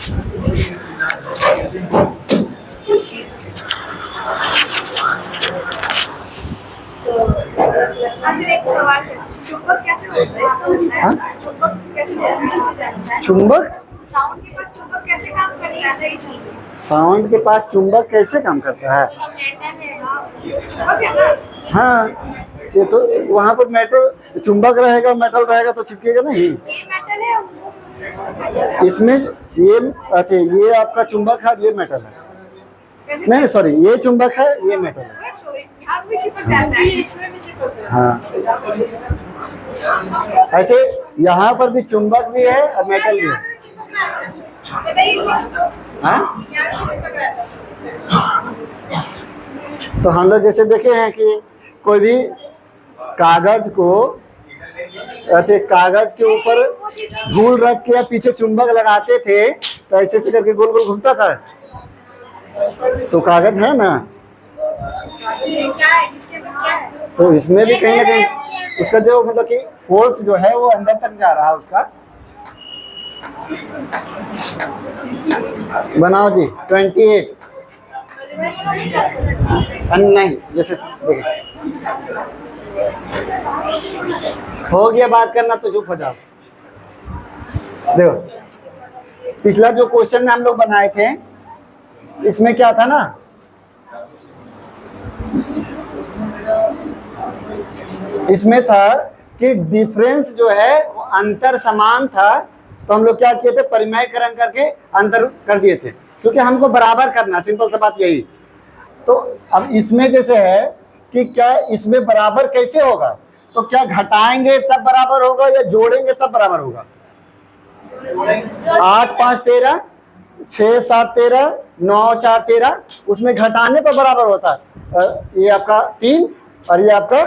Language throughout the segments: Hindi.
अच्छा एक सवाल से चुंबक कैसे होता है? चुंबक कैसे होता है? चुंबक साउंड के बाद चुंबक कैसे काम करता है? इसलिए साउंड के पास चुंबक कैसे काम करता है? चुंबक है ना? हाँ, ये तो वहाँ पर मेटल चुंबक रहेगा, मेटल रहेगा तो चिपकेगा नहीं। ये मेटल है वो इसमें ये अच्छा, ये आपका चुंबक है, ये मेटल है। कैसे नहीं सॉरी, ये चुंबक है, ये मेटल है। यहाँ भी चिपक जाता है, इसमें भी चिपक जाता है। हाँ, ऐसे यहाँ पर भी चुंबक भी है और मेटल भी है। हाँ, तो हम लोग जैसे देखे हैं कि कोई भी कागज को कागज के ऊपर धूल रख के या पीछे चुंबक लगाते थे तो ऐसे ऐसे करके गोल गोल घूमता था, तो कागज है ना। क्या है इसके अंदर क्या है? तो इसमें भी कहीं ना कहीं उसका जो मतलब कि फोर्स जो है वो अंदर तक जा रहा है उसका। बनाओ जी 28। नहीं, जैसे देखिए हो गया बात करना तो चुप हो जाओ। देखो पिछला जो क्वेश्चन में हम लोग बनाए थे इसमें क्या था ना, इसमें था कि डिफरेंस जो है वो अंतर समान था, तो हम लोग क्या किए थे, परिमेयकरण करके अंतर कर दिए थे, क्योंकि हमको बराबर करना, सिंपल सा बात यही। तो अब इसमें जैसे है कि क्या इसमें बराबर कैसे होगा, तो क्या घटाएंगे तब बराबर होगा या जोड़ेंगे तब बराबर होगा? 8 5 13, 6 7 13, 9 4 13, उसमें घटाने पर बराबर होता है। ये आपका 3 और ये आपका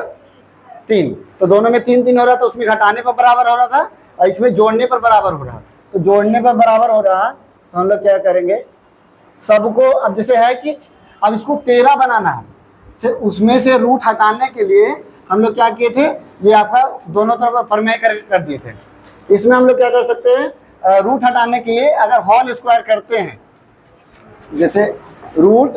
3, तो दोनों में 3 3 हो रहा था, उसमें घटाने पर बराबर हो रहा था और इसमें जोड़ने पर बराबर हो रहा। तो जोड़ने पर बराबर हो रहा तो हम लोग क्या करेंगे, सबको अब जैसे है कि अब इसको 13 बनाना है, तो उसमें से रूट हटाने के लिए हम लोग क्या किए थे, ये आपका दोनों तरफ परिमेय कर दिए थे। इसमें हम लोग क्या कर सकते हैं, रूट हटाने के लिए अगर होल स्क्वायर करते हैं, जैसे रूट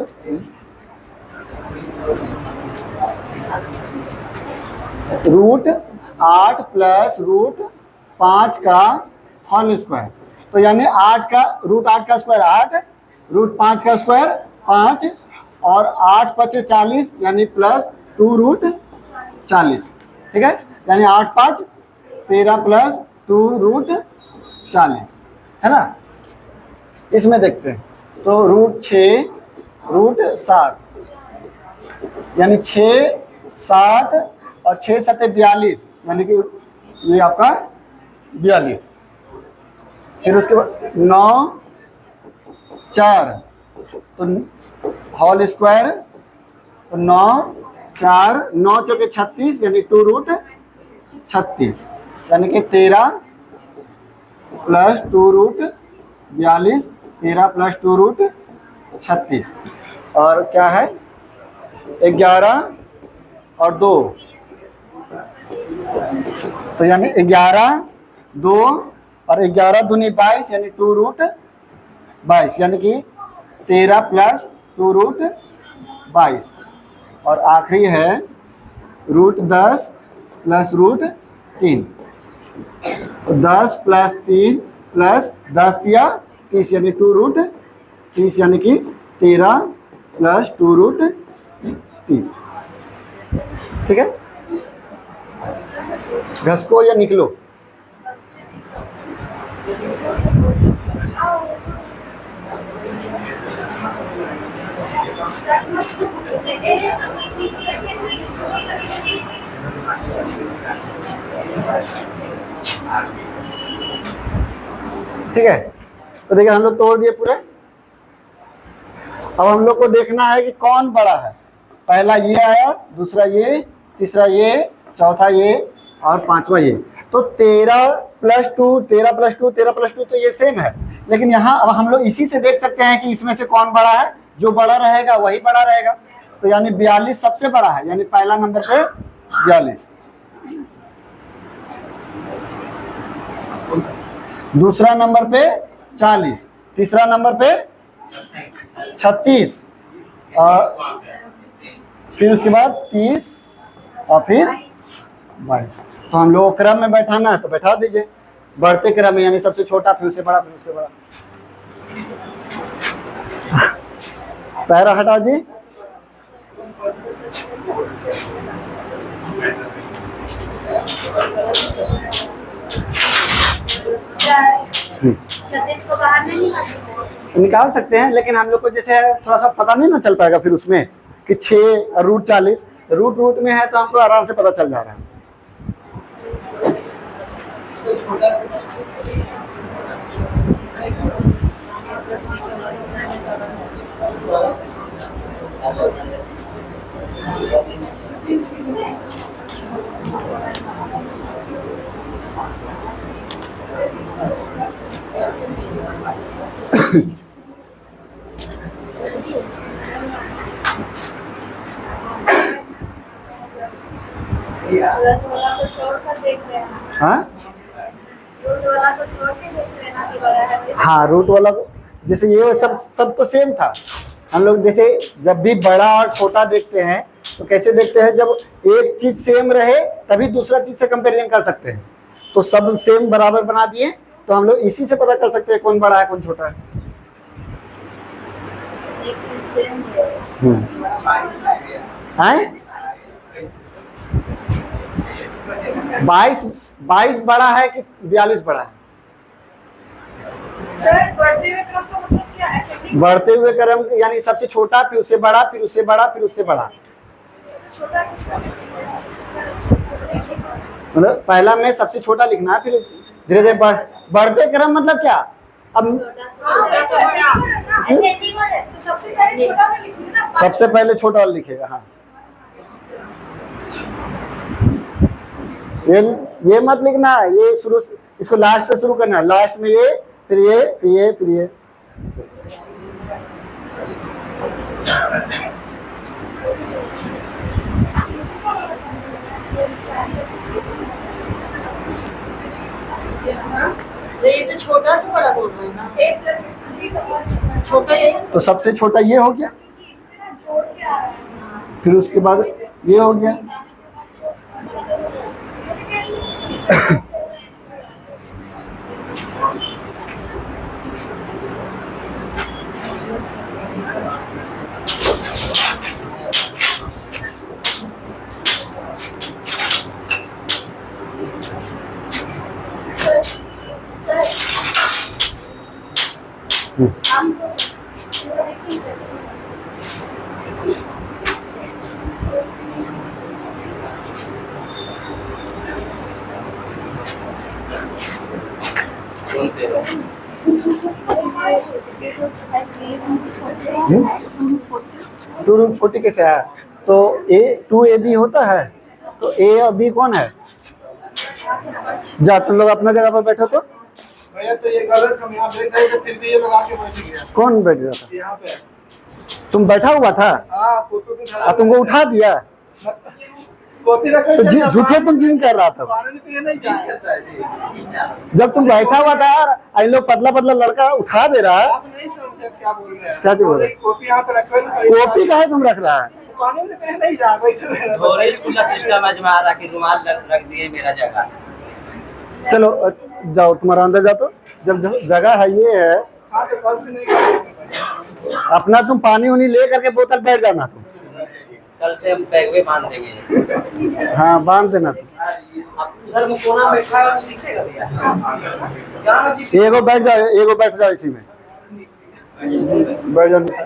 रूट 8 प्लस रूट 5 का होल स्क्वायर, तो यानी 8 का रूट 8 का स्क्वायर 8, रूट 5 का स्क्वायर 5 और 8 5 40 यानी प्लस 2 रूट 40, ठीक है, यानी 8 5 13 प्लस 2 रूट 40 है ना। इसमें देखते हैं तो रूट 6 रूट 7 यानी 6 7 और 6 7 42 यानी कि ये आपका 42, फिर उसके बाद 9 4 तो होल स्क्वायर, तो 9 4 9 चौके 36 यानी 2 रूट 36 यानी कि 13 प्लस 2 रूट 42, 13 प्लस 2 रूट 36 और क्या है 11 और 2, तो यानी 11 2 और 11 दूनी 22 यानी 2 रूट 22 यानी कि 13 प्लस 2 रूट 22 और आखिरी है रूट 10 प्लस रूट 3, तो 10 प्लस 3 प्लस 10 या 30 यानी 2 रूट 30 यानी कि 13 प्लस 2 रूट 30, ठीक है। घसको या निकलो, ठीक है। तो देखिए हम लोग तोड़ दिए पूरे। अब हम लोग को देखना है कि कौन बड़ा है, पहला ये आया, दूसरा ये, तीसरा ये, चौथा ये और पांचवा ये। तो 13 प्लस 2 13 प्लस 2 13 प्लस 2 तो ये सेम है, लेकिन यहाँ अब हम लोग इसी से देख सकते हैं कि इसमें से कौन बड़ा है, जो बड़ा रहेगा वही बड़ा रहेगा। तो यानी 42 सबसे बड़ा है, यानी पहला नंबर पे 42, दूसरा नंबर पे 40, तीसरा नंबर पे 36, और फिर उसके बाद 30, और फिर 22। तो हम लोग को क्रम में बैठाना है तो बैठा दीजिए, बढ़ते क्रम में, यानी सबसे छोटा फिर उससे बड़ा फिर उससे बड़ा। पैरा हटा दी। छत्तीस को बाहर नहीं निकाल सकते? निकाल सकते हैं, लेकिन हम लोग को जैसे थोड़ा सा पता नहीं ना चल पाएगा फिर उसमें कि 6 और रूट 40 रूट में है, तो हमको आराम से पता चल जा रहा है। प्लस वाला को छोड़कर देख रहे हैं, हाँ रूट वाला को छोड़ के देख रहे हैं ना कि बड़ा है। हाँ, रूट वाला जैसे ये सब तो सेम था। हम लोग जैसे जब भी बड़ा और छोटा देखते हैं तो कैसे देखते हैं, जब एक चीज सेम रहे तभी दूसरा चीज से कंपैरिजन कर सकते हैं। तो सब सेम बराबर बना दिए, तो हम लोग इसी से पता कर सकते हैं कौन बड़ा है कौन छोटा है। एक चीज सेम है। हैं? 22 बड़ा है कि 42 बड़ा है? सर बढ़ते हुए क्रम का मतलब क्या है? ascending बढ़ते हुए क्रम यानी सबसे छोटा फिर उससे बड़ा फिर उससे बड़ा फिर उससे बड़ा। सबसे छोटा किसका? मतलब पहला में सबसे छोटा लिखना है, फिर धीरे धीरे बढ़ते क्रम मतलब क्या? अब ascending order तो सबसे पहले छोटा में लिखिए ना। सबसे पहले छोटा वाला लिखेगा। हाँ, ये मत लिखना, ये शुरू, इसको लास्ट से शुरू करना, लास्ट में ये फिर ये फिर ये फिर ये। ये तो छोटा से बड़ा बोल रहे हैं ना, एक प्लस एक भी तो और छोटा ये तो सबसे छोटा ये हो गया, जोड़ के आ रहा है। फिर उसके बाद ये हो गया। सर हम देखिए टू रूट 40 कैसे है? तो A2AB होता है, तो A और B कौन है? जा तुम लोग अपना जगह पर बैठो। तो भैया तो ये गलत, हम यहाँ बैठ गए तो फिर भी ये लगा के बैठ गया कौन बैठ जाता? यहाँ पे। तुम बैठा हुआ था हाँ, फोटो भी और तुमको उठा दिया, कॉपी रखे तो झूठे तुम जिम कर रहा था। पानी पीने नहीं जाए। जब तुम बैठा हुआ था यार, आई लोग पतला पतला लड़का उठा दे रहा है। आप नहीं समझे क्या बोल रहे हैं? क्या चीज बोल रहे हैं? कॉपी यहाँ पे रखे कॉपी का है तुम रख रहा है? पानी में पीने नहीं जा, बैठे रहे। और स्कूल का सिस्टम आज में आ रहा कि रुमाल रख दिए मेरा जगह। चलो जाओ, तुम्हारा अंदर जाओ। तो जब जगह है ये है, हाँ तो कल से नहीं करेंगे। अपना तुम पानी उनी ले करके बोतल बैठ जाना तुम। कल से हम बैग में बांध देंगे। हाँ, बांध देना तुम। अब उधर में कोना बैठा है वो दिखेगा भैया। जहाँ भी एगो बैठ जाओ इसी में, बैठ जाओ निशा।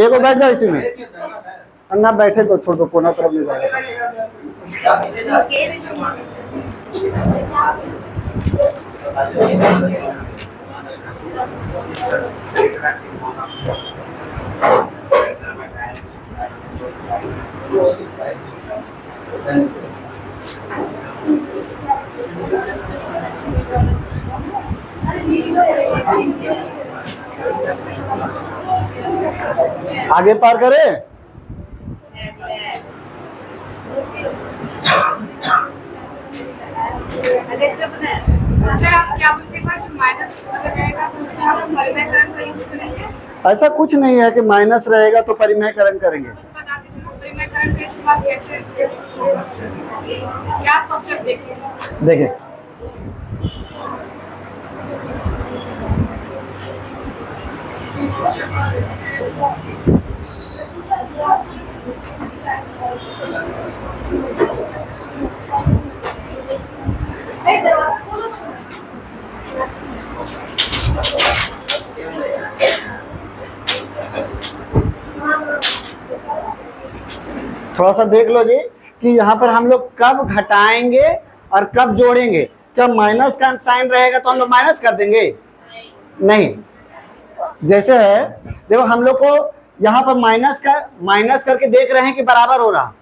एगो बैठ जाओ इसी में, अन्ना बैठे तो छोड़ दो, कोना तरफ ले जाएगा। आप पीछे जा। आगे पार करे। अगर चुप न सर आप क्या बोलते हैं जो माइनस अगर रहेगा तो उसमें हम लोग परिमेयकरण का यूज करेंगे? ऐसा कुछ नहीं है कि माइनस रहेगा तो परिमेयकरण करेंगे। कुछ बता दीजिए परिमेयकरण का इस्तेमाल कैसे होगा, क्या कॉन्सेप्ट देखेंगे? देखिए थोड़ा सा देख लो जी कि यहाँ पर हम लोग कब घटाएंगे और कब जोड़ेंगे। जब माइनस का साइन रहेगा तो हम लोग माइनस कर देंगे, नहीं। जैसे है देखो हम लोग को यहाँ पर माइनस करके देख रहे हैं कि बराबर हो रहा,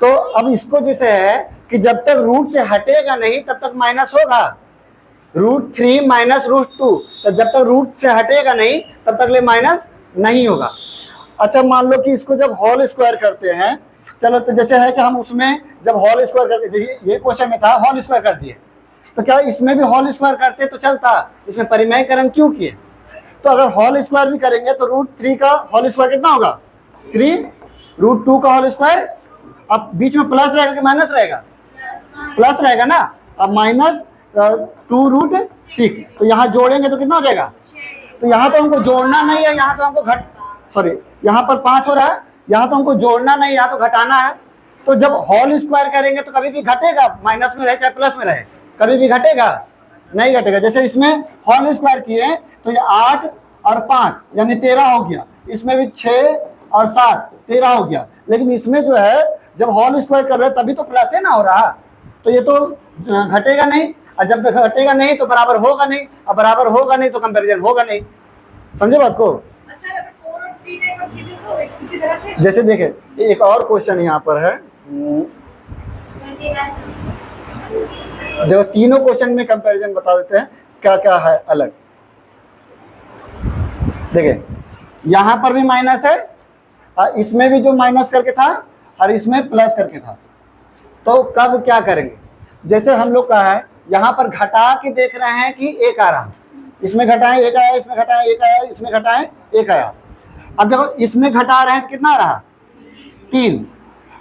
तो अब इसको जैसे है कि जब तक रूट से हटेगा नहीं तब तक माइनस होगा। √3 माइनस √2, तो जब तक रूट से हटेगा नहीं तब तक ले माइनस नहीं होगा। अच्छा मान लो कि इसको जब होल स्क्वायर करते हैं, चलो तो जैसे है कि हम उसमें जब होल स्क्वायर करते, जैसे ये क्वेश्चन में था होल स्क्वायर कर दिए, तो क्या इसमें भी होल स्क्वायर करते तो चलता, इसमें परिमेयकरण क्यों किए? तो अगर होल स्क्वायर भी करेंगे तो √3 का होल स्क्वायर कितना होगा? 3, √2 का होल स्क्वायर, अब बीच में प्लस रहेगा कि माइनस रहेगा? प्लस रहेगा ना। अब माइनस 2√6, तो यहाँ जोड़ेंगे तो कितना हो जाएगा? तो यहाँ तो हमको जोड़ना नहीं है, यहाँ तो हमको यहाँ पर 5 हो रहा है, यहाँ तो हमको जोड़ना नहीं, यहाँ तो घटाना है। तो जब होल स्क्वायर करेंगे तो कभी भी घटेगा, माइनस में रहे चाहे प्लस में रहे, कभी भी घटेगा नहीं घटेगा। जैसे इसमें होल स्क्वायर किए तो ये 8 और 5 यानी 13 हो गया, इसमें भी 6 और 7 13 हो गया। लेकिन इसमें जो है जब होल स्क्वायर कर रहे हैं तभी तो प्लस है ना हो रहा, तो ये तो घटेगा नहीं, और जब घटेगा नहीं तो बराबर होगा नहीं, और बराबर होगा नहीं तो कंपैरिजन होगा नहीं। समझे बात को? सर अगर 4 और 3 ने अगर कीजिए तो इसी तरह से जैसे देखें एक और क्वेश्चन यहाँ पर है, देखो तीनों क्वेश्चन में कंपैरिजन बता देते हैं क्या क्या है अलग। देखिए यहाँ पर भी माइनस है, और इसमें भी जो माइनस करके था और इसमें प्लस करके था, तो कब क्या करेंगे? जैसे हम लोग का है यहाँ पर घटा के देख रहे हैं कि 1 आ रहा, इसमें घटाएं 1 आया, इसमें घटाएं 1 आया, इसमें घटाएं 1 आया। अब देखो इसमें घटा रहे हैं तो कितना आ रहा? 3,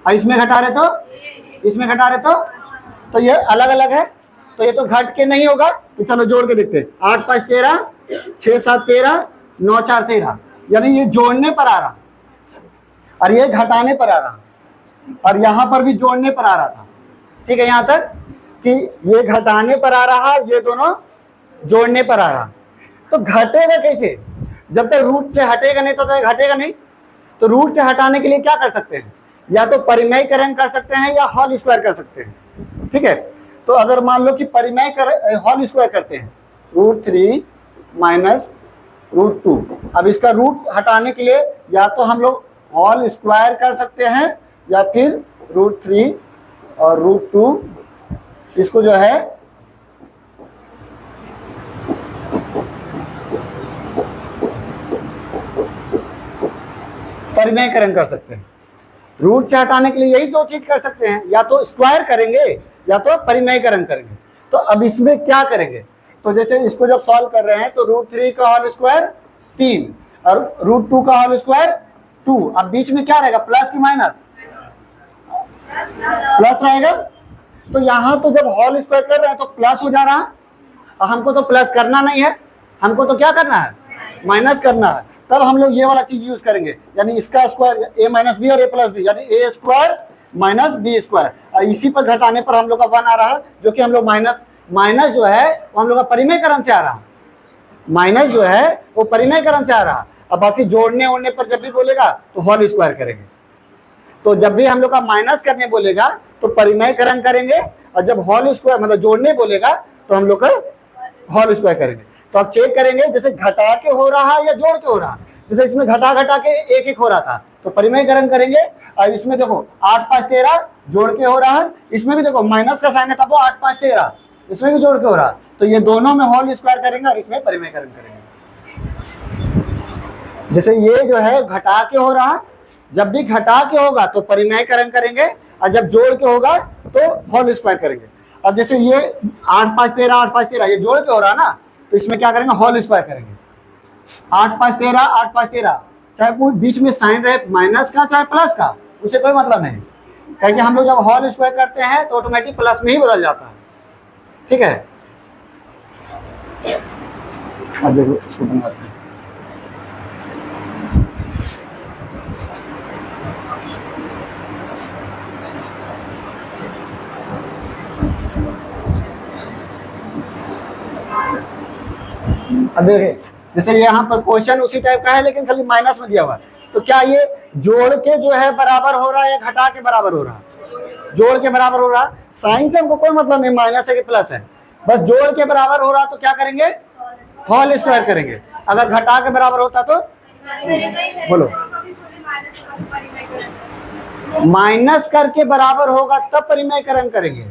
और इसमें घटा रहे तो इसमें घटा रहे तो ये अलग अलग है, तो ये तो घट के नहीं होगा। तो चलो जोड़ के देखते हैं, 8 5 13, 6 7 13, 9 4 13, यानी ये जोड़ने पर आ रहा और ये घटाने पर आ रहा, और यहाँ पर भी जोड़ने पर आ रहा था। ठीक है यहाँ तक कि ये घटाने पर आ रहा, ये दोनों जोड़ने पर आ रहा। तो घटेगा कैसे? जब तक रूट से हटेगा नहीं तो घटेगा नहीं। तो रूट से हटाने के लिए क्या कर सकते हैं? या तो परिमेयकरण कर सकते हैं या होल स्क्वायर कर सकते हैं। ठीक है, तो अगर मान लो कि परिमेयकरण होल स्क्वायर करते हैं, √3 माइनस √2, अब इसका रूट हटाने के लिए या तो हम लोग होल स्क्वायर कर सकते हैं या फिर √3 और √2 इसको जो है परिमेयकरण कर सकते हैं। रूट से हटाने के लिए यही दो चीज कर सकते हैं, या तो स्क्वायर करेंगे या तो परिमेयकरण करेंगे। तो अब इसमें क्या करेंगे? तो जैसे इसको जब सॉल्व कर रहे हैं तो √3 का होल स्क्वायर 3 और √2 का होल स्क्वायर 2, अब बीच में क्या रहेगा? प्लस की माइनस? प्लस रहेगा। तो यहाँ तो जब होल स्क्वायर कर रहे हैं तो प्लस हो जा रहा, और हमको तो प्लस करना नहीं है, हमको तो क्या करना है? माइनस करना है। तब हम लोग ये वाला चीज यूज करेंगे, यानी इसका स्क्वायर a माइनस बी और a प्लस बी, यानी a square minus b square. इसी पर घटाने पर हम लोग का 1 आ रहा है, जो कि हम लोग माइनस जो है वो हम लोग का परिमेयकरण से आ रहा, माइनस जो है वो परिमेयकरण से आ रहा। अब बाकी जोड़ने ओड़ने पर जब भी बोलेगा तो होल स्क्वायर करेंगे। तो जब भी हम लोग का माइनस करने बोलेगा तो परिमेयकरण करेंगे, और जब होल स्क्वायर मतलब जोड़ने बोलेगा तो हम लोग का होल स्क्वायर करेंगे। तो आप चेक करेंगे जैसे घटा के हो रहा या जोड़ के हो रहा। जैसे इसमें घटा के 1 1 हो रहा था तो परिमेयकरण करेंगे, और इसमें देखो 8 5 13 जोड़ के हो रहा है, इसमें भी देखो माइनस का साइन है तब वो 8 5 13, इसमें भी जोड़ के हो रहा। तो ये दोनों में होल स्क्वायर करेंगे और इसमें परिमेयकरण करेंगे। जैसे ये जो है घटा के हो रहा, जब भी घटा के होगा तो परिमेयकरण करेंगे, और जब जोड़ के होगा तो होल स्क्वायर करेंगे। अब जैसे ये 8 5 13 8 5 13 ये जोड़ के हो रहा है ना, तो इसमें क्या करेंगे, होल स्क्वायर करेंगे। 8 5 13 8 5 13, चाहे वो बीच में साइन रहे माइनस का चाहे प्लस का, उसे कोई मतलब नहीं, क्योंकि हम लोग जब होल स्क्वायर करते हैं तो ऑटोमेटिक प्लस में ही बदल जाता है। ठीक है, अब देखो इसको बनाते हैं। अब देखिए, जैसे यहाँ पर क्वेश्चन उसी टाइप का है लेकिन खाली माइनस में दिया हुआ है, तो क्या ये जोड़ के जो है बराबर हो रहा है या घटा के बराबर हो रहा है? जोड़ के बराबर हो रहा। साइन से हमको कोई मतलब नहीं माइनस है कि प्लस है, बस जोड़ के बराबर हो रहा तो क्या करेंगे, होल स्क्वायर करेंगे। अगर घटा के बराबर होता तो बोलो, माइनस करके बराबर होगा तब परिमेयकरण करेंगे,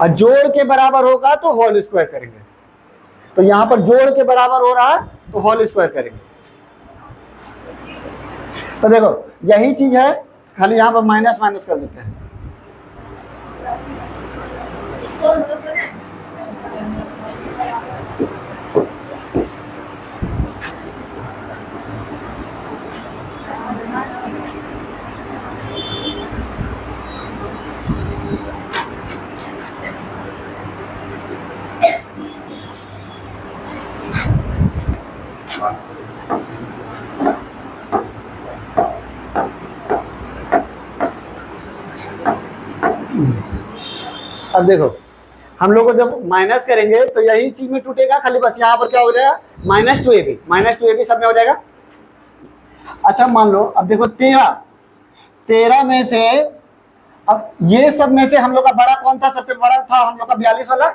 और जोड़ के बराबर होगा तो होल स्क्वायर करेंगे। तो यहां पर जोड़ के बराबर हो रहा है तो होल स्क्वायर करेंगे। तो देखो यही चीज है, खाली यहां पर माइनस माइनस कर देते हैं। अब देखो हम लोग को जब माइनस करेंगे तो यही चीज में टूटेगा, खाली बस यहाँ पर क्या हो जाएगा, -2ab, -2ab सब में हो जाएगा। अच्छा मान लो अब देखो 13 में से, अब ये सब में से हम लोग का बड़ा कौन था, सबसे बड़ा था हम लोग का 42 वाला।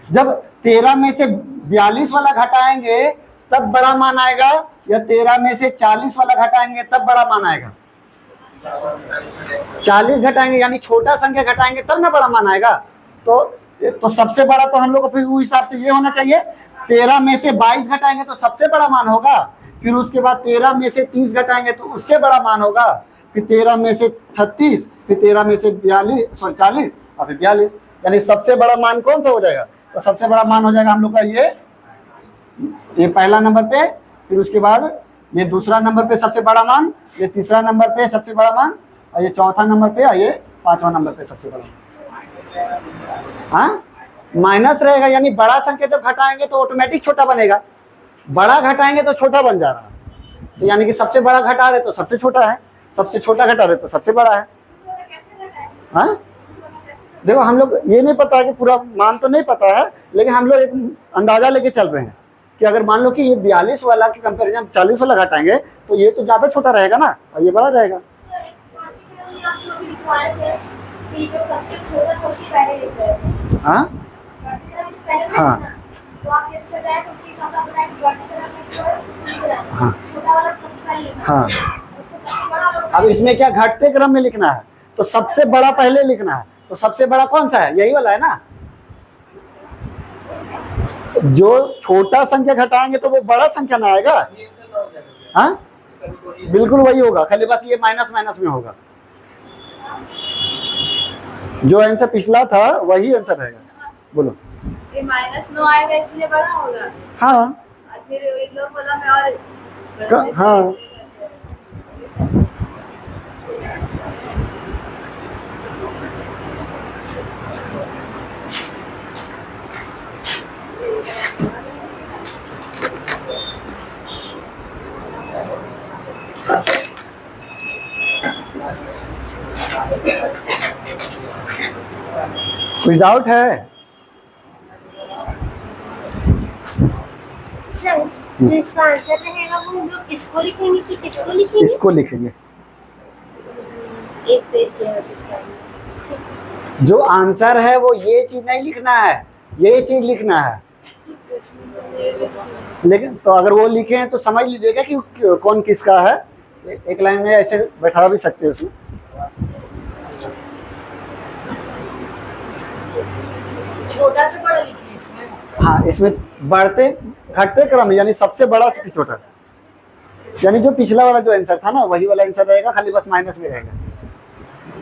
जब 13 में से 42 वाला घटाएंगे तब बड़ा मान आएगा, या 13 में से 40 वाला घटाएंगे तब बड़ा मान आएगा? 40 घटाएंगे यानी छोटा संख्या घटाएंगे तब ना बड़ा मान आएगा। तो सबसे बड़ा तो हम लोग को फिर उस हिसाब से ये होना चाहिए, 13 में से 22 घटाएंगे तो सबसे बड़ा मान होगा, फिर उसके बाद 13 में से 30 घटाएंगे तो उससे बड़ा मान होगा, फिर 13 में से 36, फिर 13 में से 40 और फिर 42, यानी सबसे बड़ा मान कौन सा हो जाएगा? तो सबसे बड़ा मान हो जाएगा हम लोग का ये पहला नंबर पे, फिर उसके बाद ये दूसरा नंबर पे सबसे बड़ा मान, ये तीसरा नंबर पे सबसे बड़ा मान, और ये चौथा नंबर पे, और ये पांचवा नंबर पे सबसे बड़ा मान। हाँ, माइनस रहेगा यानी बड़ा संख्या जब घटाएंगे तो ऑटोमेटिक छोटा बनेगा, बड़ा घटाएंगे तो छोटा बन जा रहा है। तो यानी कि सबसे बड़ा घटा रहे तो सबसे छोटा है, सबसे छोटा घटा रहे तो सबसे बड़ा है। हाँ देखो हम लोग ये नहीं पता है कि पूरा मान तो नहीं पता है, लेकिन हम लोग एक अंदाजा लेके चल रहे हैं कि अगर मान लो कि ये 42 वाला की कंपेरिजन 40 वाला घटाएंगे तो ये तो ज्यादा छोटा रहेगा ना, और ये बड़ा रहेगा। हाँ हाँ हाँ, अब इसमें क्या घटते क्रम में लिखना है, तो सबसे बड़ा पहले लिखना है। तो सबसे बड़ा कौन सा है, यही वाला है ना। जो छोटा संख्या घटाएंगे तो वो बड़ा संख्या ना आएगा। हाँ बिल्कुल वही होगा, खाली बस ये माइनस माइनस में होगा। जो आंसर पिछला था वही आंसर रहेगा। बोलो, ये -9 आएगा इसलिए बड़ा होगा। हाँ और फिर एक लोग बोला मैं और हाँ कुछ डाउट है? सर जो इसका आंसर रहेगा वो हम लोग इसको लिखेंगे कि इसको लिखेंगे? इसको लिखेंगे। एक पेज है उसका। जो आंसर है वो ये चीज नहीं लिखना है, ये चीज लिखना है। लेकिन तो अगर वो लिखे हैं तो समझ लीजिएगा कि कौन किसका है। एक लाइन में ऐसे बैठा भी सकते हैं उसमें। छोटा से बड़ा लिखिए इसमें। हाँ इसमें बढ़ते घटते क्रम यानी सबसे बड़ा सबसे छोटा, यानी जो पिछला वाला जो आंसर था ना वही वाला आंसर रहेगा, खाली बस माइनस में रहेगा।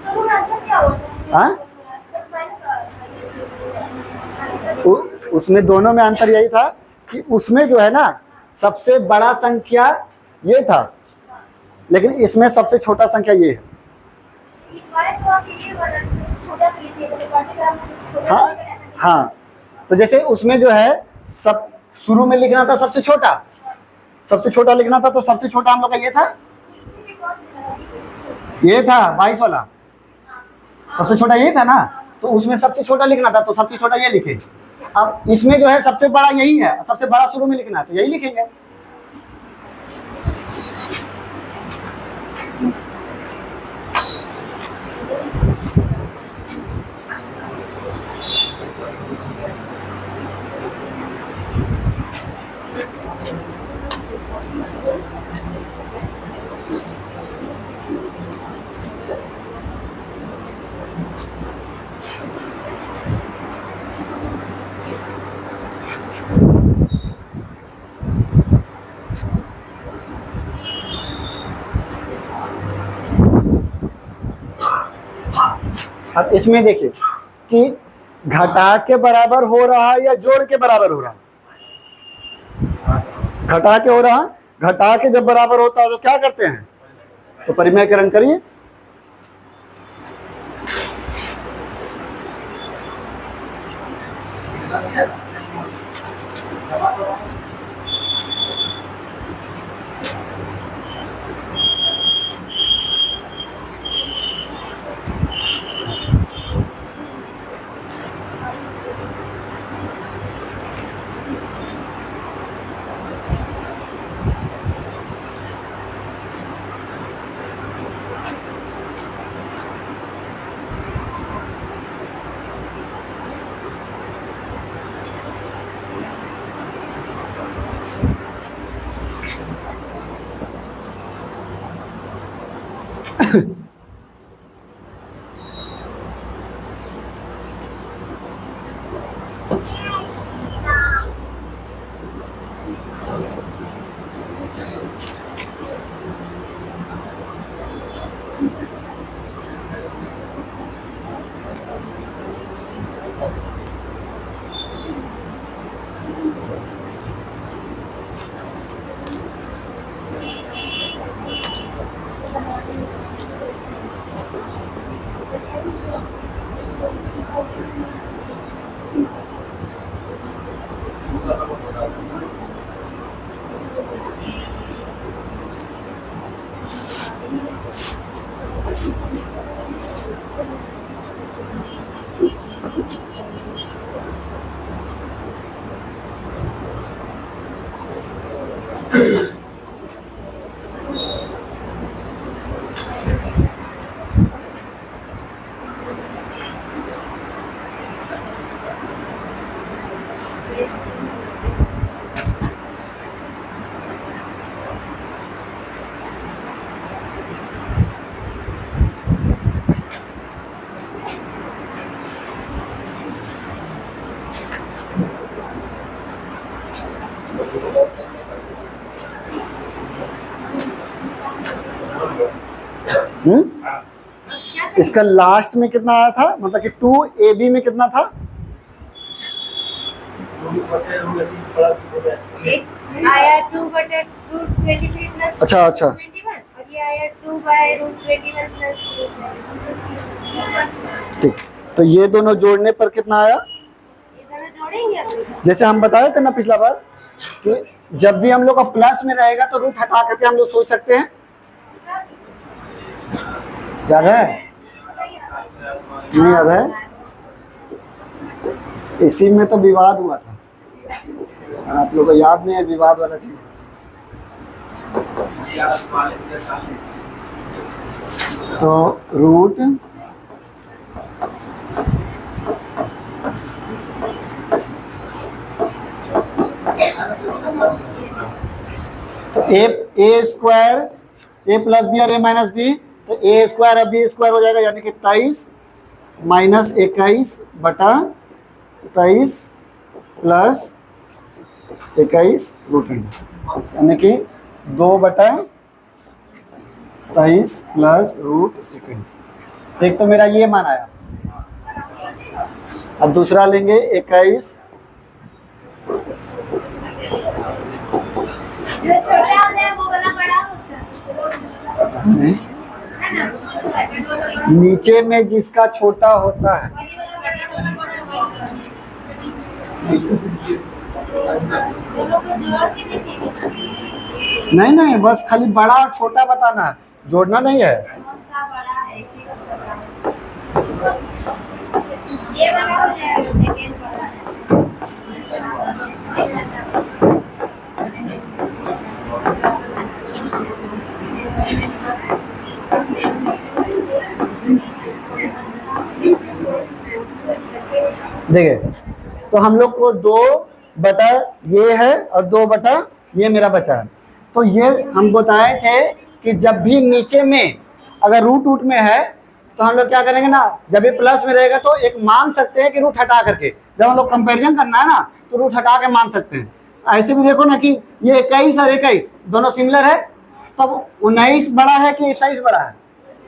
तो आंसर क्या हुआ था? हाँ उसमें दोनों में अंतर यही था कि उसमें जो है ना सबसे बड़ा संख्या ये था, लेकिन इसमें सबसे छोटा संख्या ये है। लिखवाए तो आप ये वाला छोटा सा लिखिए, पहले पाठ्यक्रम में सबसे छोटा हाँ सा ऐसे लिखिए। हाँ, तो जैसे उसमें जो है सब शुरू में लिखना था सबसे छोटा लिखना था, तो सबसे छोटा हम लोग का ये था, इसी में कौन सा ये था 22 वाला, सबसे छोटा ये था ना, तो उसमें सबसे छोटा लिखना था, तो सबसे छोटा ये लिखे। अब इसमें जो है सबसे बड़ा यही है, सबसे बड़ा शुरू में लिखना है, तो यही लिखेंगे। अब इसमें देखिए कि घटा के बराबर हो रहा है या जोड़ के बराबर हो रहा है। घटा के हो रहा है, घटा के जब बराबर होता है तो क्या करते हैं, तो परिमेयकरण करिए। इसका लास्ट में कितना आया था, मतलब कि 2ab में कितना था, एक आया 2/√23 प्लस अच्छा अच्छा 21 और ये आया 2/√21 प्लस ठीक। तो ये दोनों जोड़ने पर कितना आया, ये दोनों जोड़ेंगे अब। जैसे हम बताए थे ना पिछला बार कि जब भी हम लोग का प्लस में रहेगा तो रूट हटा करके हम लोग सोच सकते हैं, याद है नहीं याद है, इसी में तो विवाद हुआ था और आप लोगों को याद नहीं है विवाद वाला चीज। तो रूट तो ए स्क्वायर ए प्लस बी और ए माइनस बी, तो ए स्क्वायर अब बी स्क्वायर हो जाएगा, यानी कि 23 माइनस 21 बटा 23 प्लस 21 रूट अंडर, यानी कि 2 बटा 23 प्लस रूट 21। एक तो मेरा ये मान आया, अब दूसरा लेंगे 21 जो छोटा होता है वो वाला बड़ा होता है ना? सेकंड वाला नीचे में जिसका छोटा होता है, वही वाला सेकंड वाला बड़ा होता है। दोनों को जोड़ के देखेंगे ना। नहीं नहीं, बस खाली बड़ा और छोटा बताना है, जोड़ना नहीं है। कौन सा बड़ा है एक ही बता। ये वाला हो जाएगा सेकंड वाला देखिए, तो हम लोग को 2 बटा ये है और 2 बटा ये मेरा बचा है। तो ये हम बताए थे कि जब भी नीचे में अगर रूट में है तो हम लोग क्या करेंगे ना, जब ये प्लस में रहेगा तो एक मान सकते हैं कि रूट हटा करके, जब हम लोग कंपैरिजन करना है ना तो रूट हटा के मान सकते हैं। ऐसे भी देखो ना कि ये 21 और 21 दोनों सिमिलर है, तब 19 बड़ा है कि 23 बड़ा है?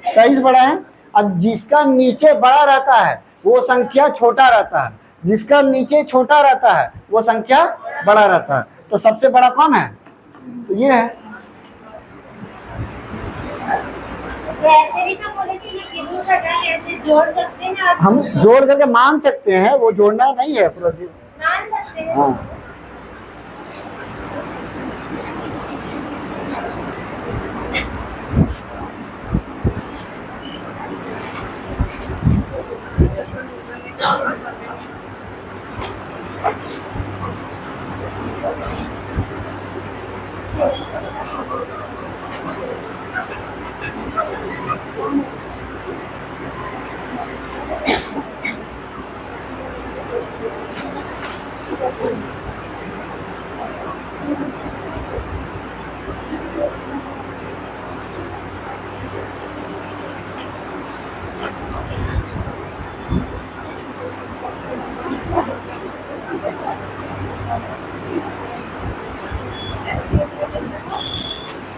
23 बड़ा है। अब जिसका नीचे बड़ा रहता है वो संख्या छोटा रहता है, जिसका नीचे छोटा रहता है वो संख्या बड़ा रहता है। तो सबसे बड़ा कौन है? तो ये है। तो ऐसे भी तो बोले थे कि रूट हटा के ऐसे जोड़ सकते हैं आप। हम जोड़ करके मान सकते हैं, वो जोड़ना नहीं है पूरा। मान सकते हैं। हाँ,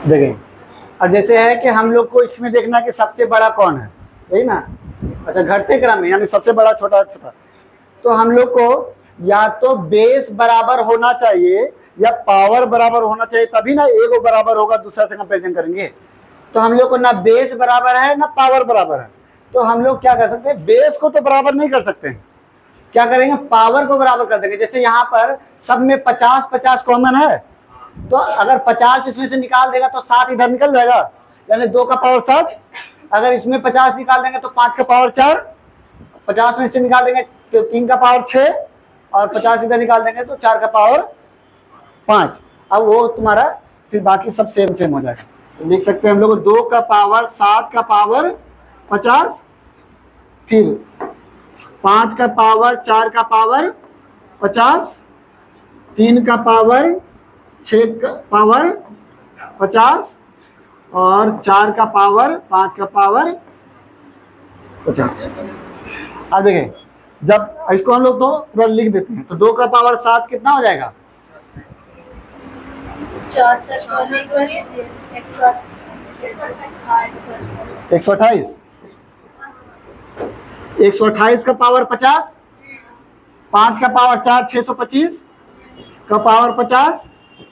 देखिए, अब जैसे है कि हम लोग को इसमें देखना कि सबसे बड़ा कौन है, यही ना। अच्छा, घटते क्रम में यानी सबसे बड़ा छोटा छोटा, तो हम लोग को या तो बेस बराबर होना चाहिए या पावर बराबर होना चाहिए, तभी ना एगो बराबर होगा, दूसरा से कंपेरिजन करेंगे। तो हम लोग को ना बेस बराबर है ना पावर बराबर है, तो हम लोग क्या कर सकते हैं, बेस को तो बराबर नहीं कर सकते हैं, क्या करेंगे, पावर को बराबर कर देंगे। जैसे यहाँ पर सब में 50-50 कॉमन है, तो अगर 50 इसमें से निकाल देगा तो 7 इधर निकल जाएगा, यानी 2 का पावर 7। अगर इसमें 50 निकाल देंगे तो 5 का पावर 4, 50 में से निकाल देंगे तो 3 का पावर 6, और 50 इधर निकाल देंगे तो 4 का पावर 5। अब वो तुम्हारा फिर बाकी सब सेम सेम हो जाएगा। तो लिख सकते हैं हम लोग 2 का पावर 7 का पावर 50, फिर 5 का पावर 4 का पावर 50, 3 का पावर 6 का पावर 50, और 4 का पावर 5 का पावर 50। अब देखिए, जब इसको हम लोग तो पूरा लिख देते हैं, तो 2 का पावर 7 कितना हो जाएगा, 128। 128 का पावर 50, 5 का पावर 4 625 का पावर 50,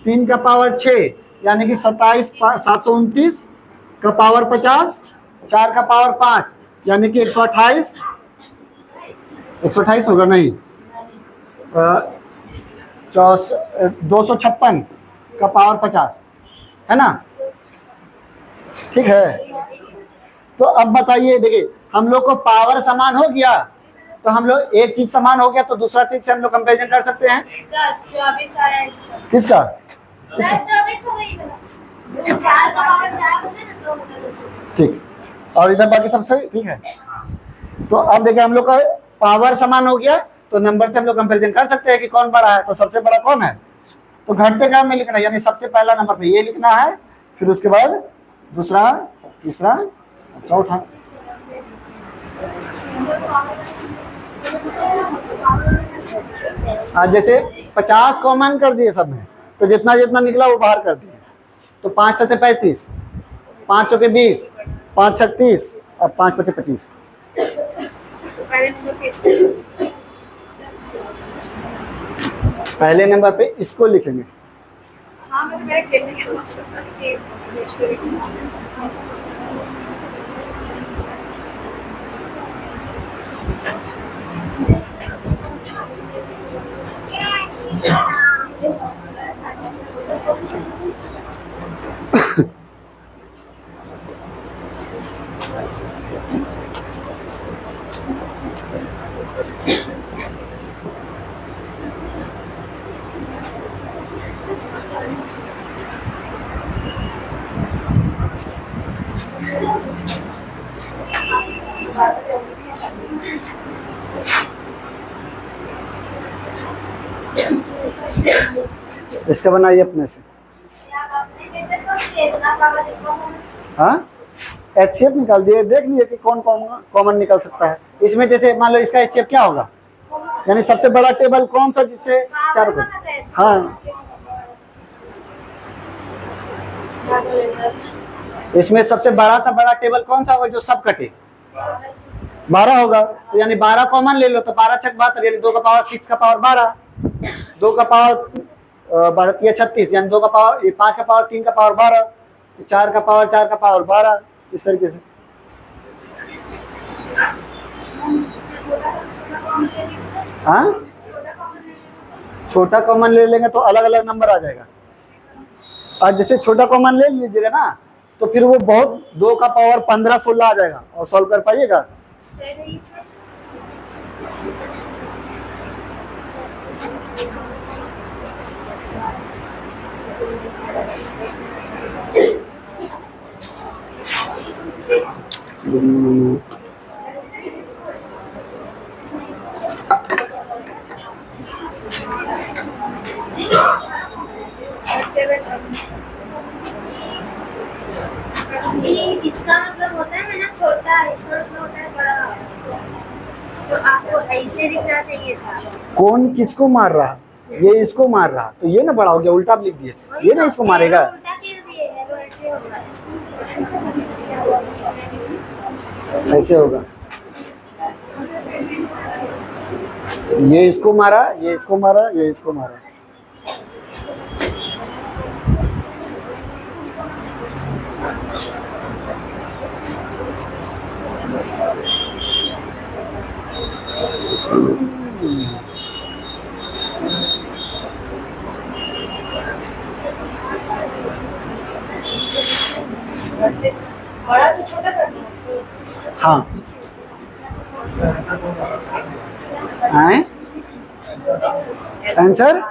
3 का पावर 6 यानी कि 27 729 का पावर 50, 4 का पावर 5 यानी कि 128 होगा नहीं, 256 का पावर 50 है ना, ठीक है। तो अब बताइए, देखिए हम लोग को पावर समान हो गया, तो हम लोग एक चीज समान हो गया तो दूसरा चीज से हम लोग कंपेरिजन कर सकते हैं। 10 24 आ रहा है इसका। किसका? 10 24 हो गई मेरा। 4 का पावर 4 होता है ना, 2 होता है। ठीक, और इधर बाकी सब सही, ठीक है। तो अब देखिए हम लोग का पावर समान हो गया, तो नंबर से हम लोग कंपेरिजन कर सकते हैं कि कौन बड़ा है। तो सबसे बड़ा कौन है, तो घटते क्रम में लिखना है, यानी सबसे पहला नंबर पे ये लिखना है, फिर उसके बाद दूसरा, तीसरा, चौथा। आज जैसे 50 कॉमन कर दिए सब में, तो जितना जितना निकला वो बाहर कर दिए। तो 5 7 35, 5 चौके 20, 5 6 30 और 5 5 25। तो पहले नंबर पे पहले नंबर पे इसको लिखेंगे। हाँ मैं तो मेरे कहने के मकसद था कि इसका बनाइए अपने से। हाँ, HCF निकाल दिए, देख लिए कि कौन कॉमन निकल सकता है इसमें। जैसे मान लो इसका HCF क्या होगा, यानी सबसे बड़ा टेबल कौन सा जिससे चार को। हाँ, इसमें सबसे बड़ा टेबल कौन सा होगा जो सब कटे, 12 होगा। तो यानी 12 कॉमन ले लो तो 12 छक 72, यानी 2 का पावर 6 का पावर 12, 2 का पावर 12 36, यानी 2 का पावर 5 का पावर 3 का पावर 12, 4 का पावर 4 का पावर 12, इस तरीके से। हाँ, छोटा कॉमन ले लेंगे तो अलग अलग नंबर आ जाएगा। और जैसे छोटा कॉमन ले लीजिएगा ना तो फिर वो बहुत 2 का पावर 15 16 आ जाएगा। और सॉल्व कर पाइएगा। इसका मतलब होता है ना छोटा, इसका मतलब होता है बड़ा। तो आपको ऐसे लिखना चाहिए था। कौन किसको मार रहा, ये इसको मार रहा, तो ये ना बड़ा हो गया, उल्टा लिख दिए, ये ना इसको मारेगा। उल्टा कर दिए है, तो ऐसे होगा। ऐसे होगा, ये इसको मारा, ये इसको मारा, ये इसको मारा। बड़ा से छोटा करना है उसको। हाँ, आंसर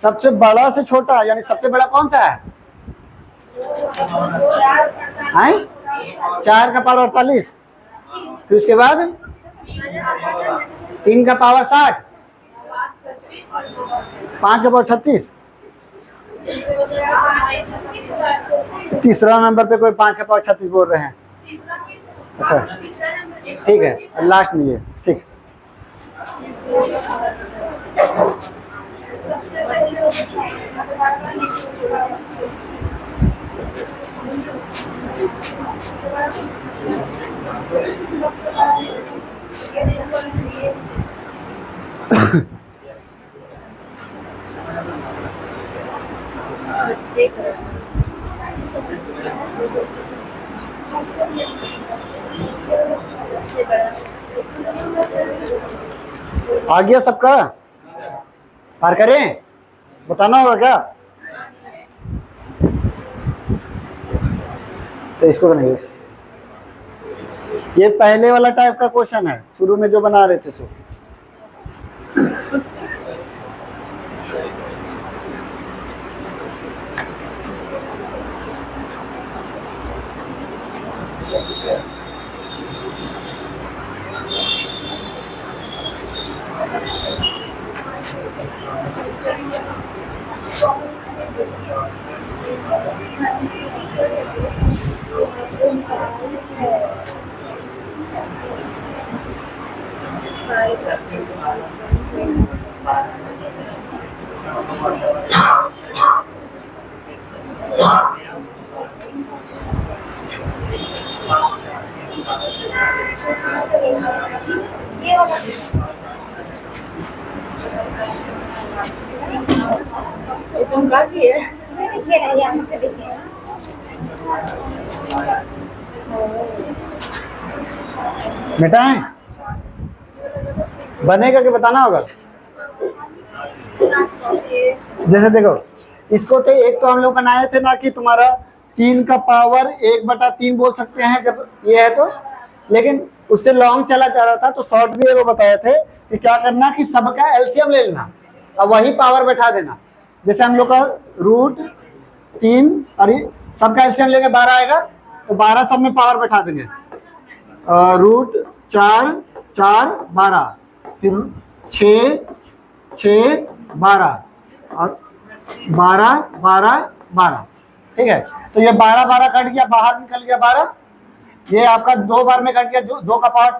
सबसे बड़ा से छोटा, यानी सबसे बड़ा कौन सा है? 4 का पावर 48, फिर उसके बाद 3 का पावर 60, 5 का पावर 36, तीसरा नंबर पे कोई 5 का पावर 36 बोल रहे हैं। अच्छा ठीक है, लास्ट में ये ठीक। आ गया सबका? पार करें? बताना होगा क्या? तो इसको बनाइए। ये पहले वाला टाइप का क्वेश्चन है, शुरू में जो बना रहे थे सो। तुम कर दिए देखिए ना यहाँ पे देखिए मिटाएं, बनेगा कि बताना होगा। जैसे देखो, इसको तो एक तो हम लोग बनाए थे ना कि तुम्हारा 3 का पावर 1/3 बोल सकते हैं जब ये है तो, लेकिन उससे लॉन्ग चला जा रहा था तो शॉर्ट भी वो बताए थे कि क्या करना कि सबका एलसीएम ले लेना और वही पावर बैठा देना। जैसे हम लोग का √3 और सबका एलसीएम लेंगे 12 आएगा तो 12 सब में पावर बैठा देंगे। √4 4 12 फिर 6 6 12 और 12 12 12, ठीक है। तो ये 12 12 कट गया, बाहर निकल गया 12। ये आपका 2 बार में कट गया, 2 का पावर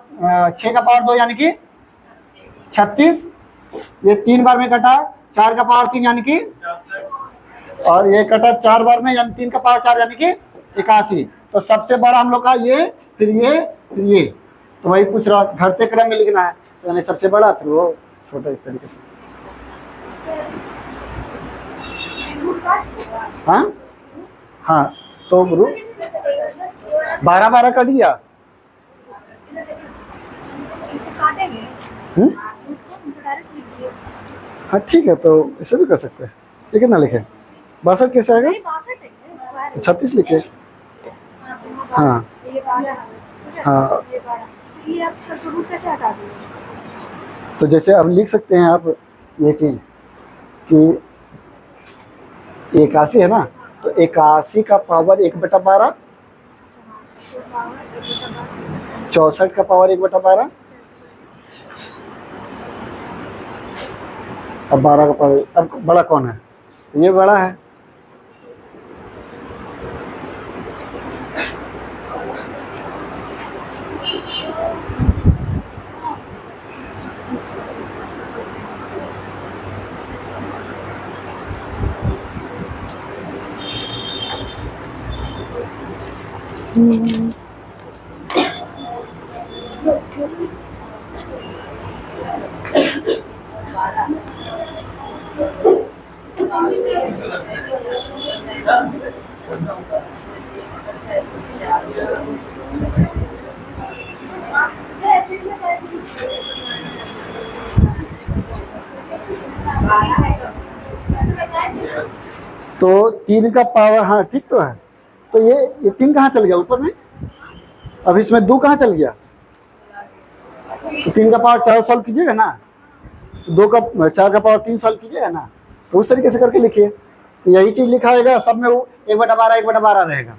6 का पावर 2 यानी कि 36। ये 3 बार में कटा, 4 का पावर 3 यानी कि, और ये कटा 4 बार में यानी 3 का पावर 4 यानी कि 81। तो सबसे बड़ा हम लोग का ये, फिर ये, फिर ये, तो वही पूछ रहा, घटते क्रम में लिखना है तो यानी सबसे बड़ा फिर वो छोटा, इस तरीके से। हाँ हाँ, तो 12 12 कट गया। इसको काटेंगे हाँ ठीक है, तो इसे भी कर सकते हैं। ये कितना लिखे, 62 कैसे आएगा, 36 लिखे। हाँ हाँ, तो जैसे अब लिख सकते हैं आप ये चीज़ कि 81 है ना, तो 81 का पावर 1/12, 64 का पावर 1/12 अब 12 का पावर। अब बड़ा कौन है, ये बड़ा है। तो 3 का पावर, हाँ ठीक तो है। तो ये 3 कहाँ चल गया ऊपर में, अब इसमें 2 कहाँ चल गया, तो 3 का पावर 4 सॉल्व कीजिएगा ना, तो 4 का पावर 3 सॉल्व कीजिएगा ना, तो उस तरीके से करके लिखिए। तो यही चीज लिखा होगा सब में, वो 1/12 1/12 रहेगा।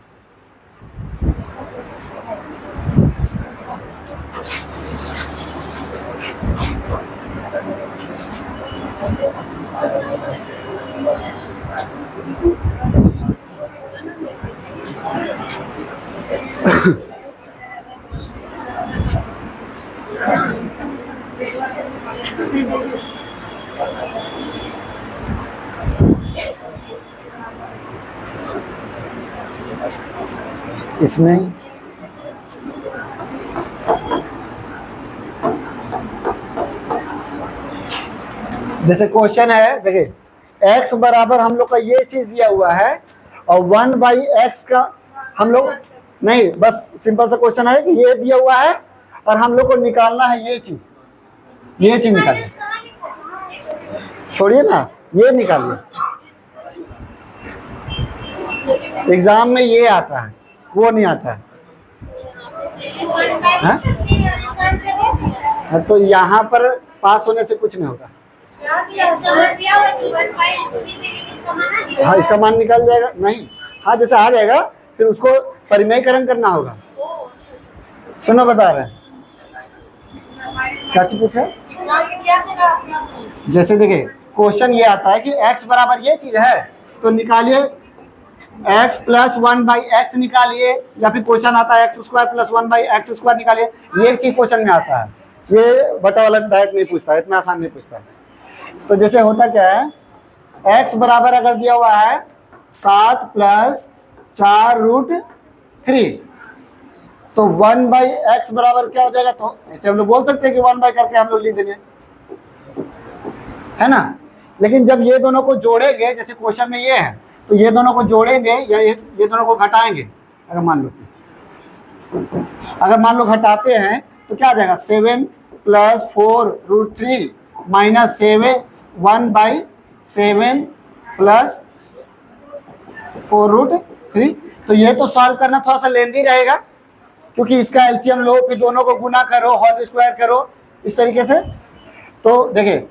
इसमें जैसे क्वेश्चन है, देखिए x बराबर हम लोग का ये चीज दिया हुआ है और 1/x का हम लोग नहीं, बस सिंपल सा क्वेश्चन है कि ये दिया हुआ है और हम लोग को निकालना है ये चीज निकालिए, छोड़िए ना, ये निकालिए। एग्जाम में ये आता है, वो नहीं आता है। हाँ? तो यहाँ पर पास होने से कुछ नहीं होगा। हाँ, इसका मान निकाल जाएगा नहीं, हाँ जैसे आ जाएगा फिर उसको परिमेयकरण करना होगा। सुनो बता रहे हैं क्या चीज पूछा, जैसे देखिए क्वेश्चन ये आता है कि x बराबर ये चीज है तो निकालिए x + 1/x निकालिए, या फिर क्वेश्चन आता है x² + 1/x² निकालिए। ये चीज क्वेश्चन में आता है, ये बटा वाला डायरेक्ट नहीं पूछता, इतना आसान नहीं पूछता। तो जैसे होता क्या है, x बराबर अगर दिया हुआ है 7 + 4√3, तो 1/x बराबर क्या हो जाएगा, तो ऐसे हम लोग बोल सकते हैं कि 1/ करके हम लोग लिख देंगे, है ना। लेकिन जब ये दोनों को जोड़ेंगे, जैसे क्वेश्चन में ये है, तो ये दोनों को जोड़ेंगे या ये दोनों को घटाएंगे, अगर मान लो घटाते हैं तो क्या आ जाएगा, 7 + 4√3 माइनस 1/7 + 4√3। तो ये तो सॉल्व करना थोड़ा सा लेंदी रहेगा, क्योंकि इसका एलसीएम लो, फिर दोनों को गुना करो, होल स्क्वायर करो, इस तरीके से। तो देखिए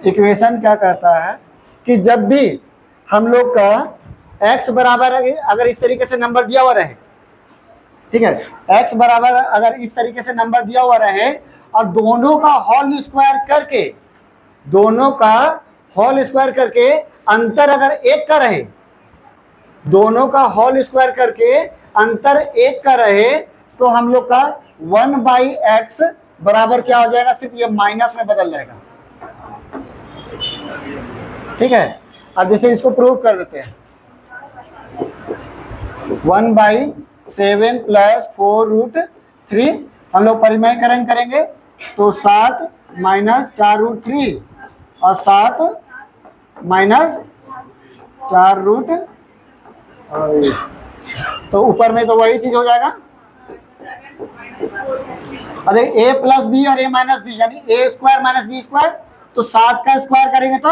इक्वेशन क्या कहता है कि जब भी हम लोग का x बराबर अगर इस तरीके से नंबर दिया हुआ रहे, ठीक है, x बराबर अगर इस तरीके से नंबर दिया हुआ रहे और दोनों का होल स्क्वायर करके अंतर अगर 1 का रहे, दोनों का होल स्क्वायर करके अंतर 1 का रहे, तो हम लोग का 1/x बराबर क्या हो जाएगा, सिर्फ ये माइनस में बदल जाएगा। ठीक है, अब जैसे इसको प्रूव कर देते हैं, 1/7 + 4√3 हम लोग परिमेय करेंगे तो 7 - 4√3 और 7 - 4√, तो ऊपर में तो वही चीज हो जाएगा। अरे a + b और a - b यानी a² - b², तो 7 का स्क्वायर करेंगे तो,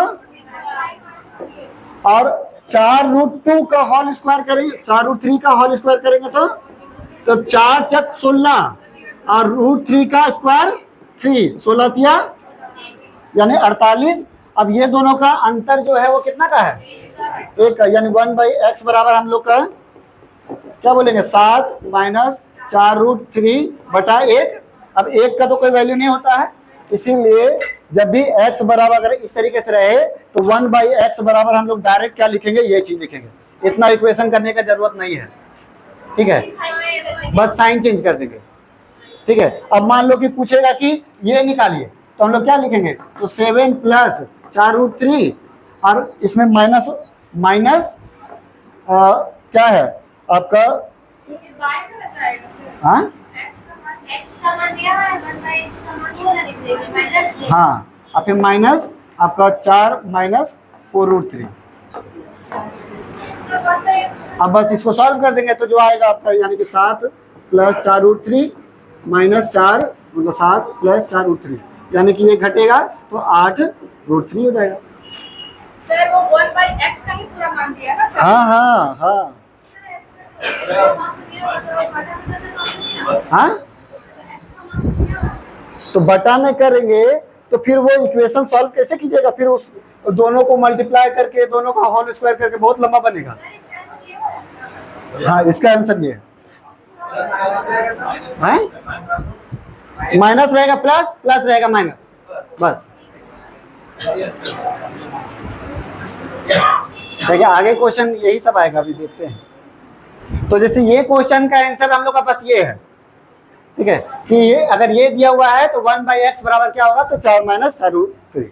और 4√2 का होल स्क्वायर करेंगे, 4√3 का होल स्क्वायर करेंगे तो 4 × 16 और √3 का स्क्वायर 3, 16 तिया यानी 48। अब ये दोनों का अंतर जो है वो कितना का है, 1 का, यानी 1/x बराबर हम लोग का क्या बोलेंगे, 7 - 4√3/1। अब 1 का तो कोई वैल्यू नहीं होता है, इसीलिए जब भी x बराबर अगर इस तरीके से रहे तो 1/x बराबर हम लोग डायरेक्ट क्या लिखेंगे, ये चीज लिखेंगे। इतना इक्वेशन करने का जरूरत नहीं है, ठीक है, बस साइन चेंज कर देंगे। ठीक है, अब मान लो कि पूछेगा कि ये निकालिए, तो हम लोग क्या लिखेंगे, तो 7 + 4√3 और इसमें माइनस क्या है आपका, हाँ x का मान दिया है, 1/x का मान पूरा लिख देंगे, माइनस में। हाँ, और फिर माइनस आपका 4 - 4√3। अब बस इसको सॉल्व कर देंगे तो जो आएगा आपका, यानी कि 7 + 4√3 - 4 मतलब 7 + 4√3, यानी कि ये घटेगा तो 8√3 हो जाएगा। सर वो 1/x का ही पूरा मान दिया ना सर? हाँ हाँ हाँ हाँ, तो बटा में करेंगे तो फिर वो इक्वेशन सॉल्व कैसे कीजिएगा, फिर उस दोनों को मल्टीप्लाई करके, दोनों का होल स्क्वायर करके बहुत लंबा बनेगा। हाँ, इसका आंसर ये है, माइनस रहेगा प्लस, प्लस रहेगा माइनस, बस। देखिए आगे क्वेश्चन यही सब आएगा, अभी देखते हैं। तो जैसे ये क्वेश्चन का आंसर हम लोग का बस ये है, ठीक है, कि ये अगर ये दिया हुआ है तो 1/x बराबर क्या होगा, तो 4 - 4√3।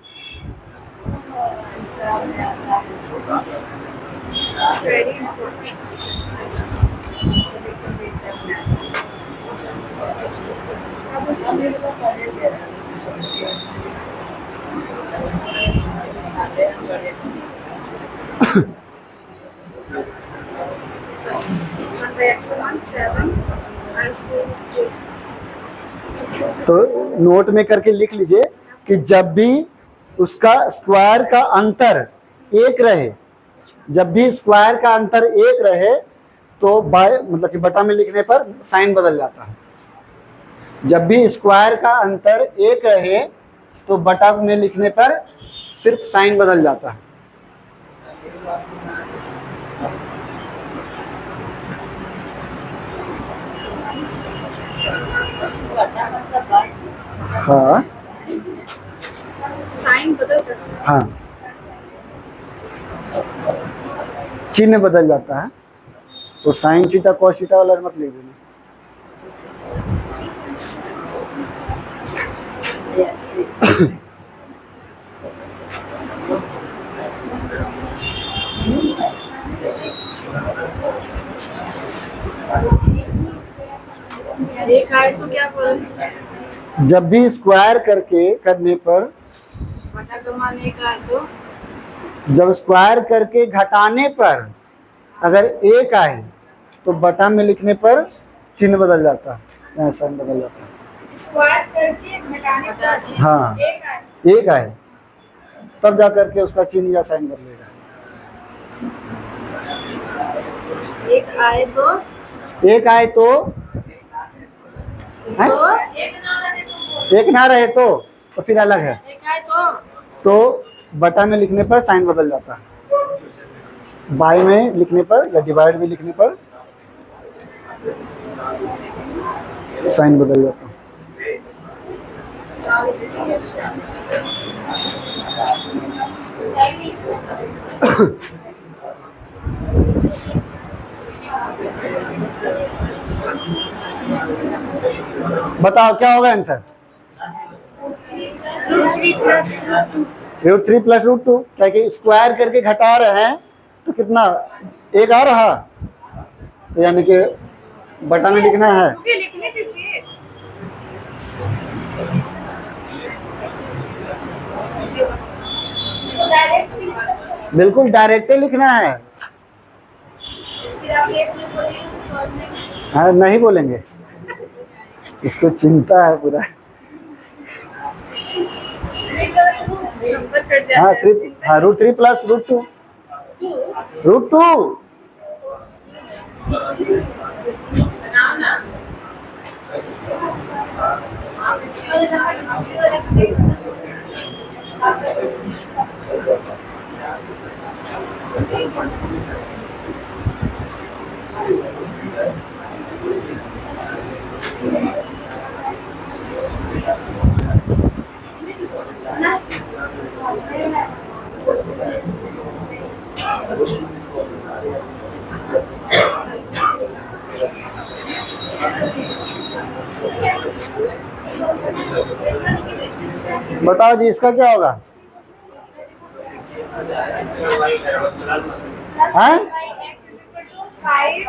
तो नोट में करके लिख लीजिए कि जब भी उसका स्क्वायर का अंतर 1 रहे, जब भी स्क्वायर का अंतर 1 रहे तो बाय मतलब कि बटा में लिखने पर साइन बदल जाता है। जब भी स्क्वायर का अंतर 1 रहे तो बटा में लिखने पर सिर्फ साइन बदल जाता है। हाँ साइन बदल सकता है। हाँ, चिन्ह बदल जाता है, तो साइन थीटा कॉस थीटा वाला मत लिख देना। एक आए तो क्या बोल, जब भी स्क्वायर करके करने पर बटा कमाने का है तो जब स्क्वायर करके घटाने पर अगर एक आए तो बटा में लिखने पर चिन्ह बदल जाता है, यहाँ साइन बदल जाता है। स्क्वायर करके घटाने पर हाँ एक आए एक आए तब जा करके उसका चिन्ह या साइन बदलेगा। एक आए तो एक आए तो हैं? एक ना रहे तो फिर अलग है। एक आए तो बटा में लिखने पर साइन बदल जाता है, बाई में लिखने पर या डिवाइड में लिखने पर साइन बदल जाता है। बताओ क्या होगा आंसर? √3 प्लस √2, क्या कि स्क्वायर करके घटा रहे हैं तो कितना एक आ रहा, तो यानी कि बटा में लिखना है। मुझे लिखने दीजिए। बिल्कुल डायरेक्ट ही लिखना है। फिर आप एक में बोलिए तो सॉल्व नहीं। हाँ नहीं बोलेंगे, इसको चिंता है पूरा। नंबर कट जाता हाँ है। 3 हाँ √3 प्लस √2 √2 बताओ जी इसका क्या होगा? हाँ